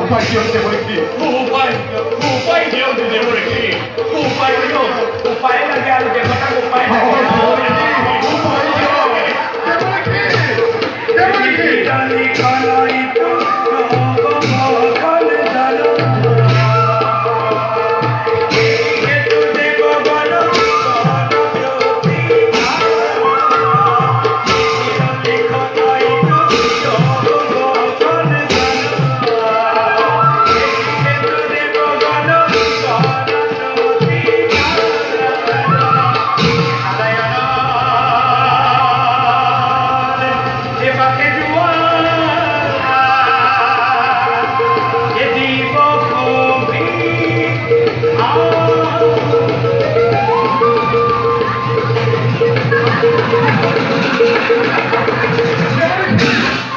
উপায় কি হচ্ছে বলে কি উপায় উপায় দিও দিদি বলে কি উপায় দিও উপায় লাগে আর দেবতা উপায় লাগে জানি খানাই তো If I can do one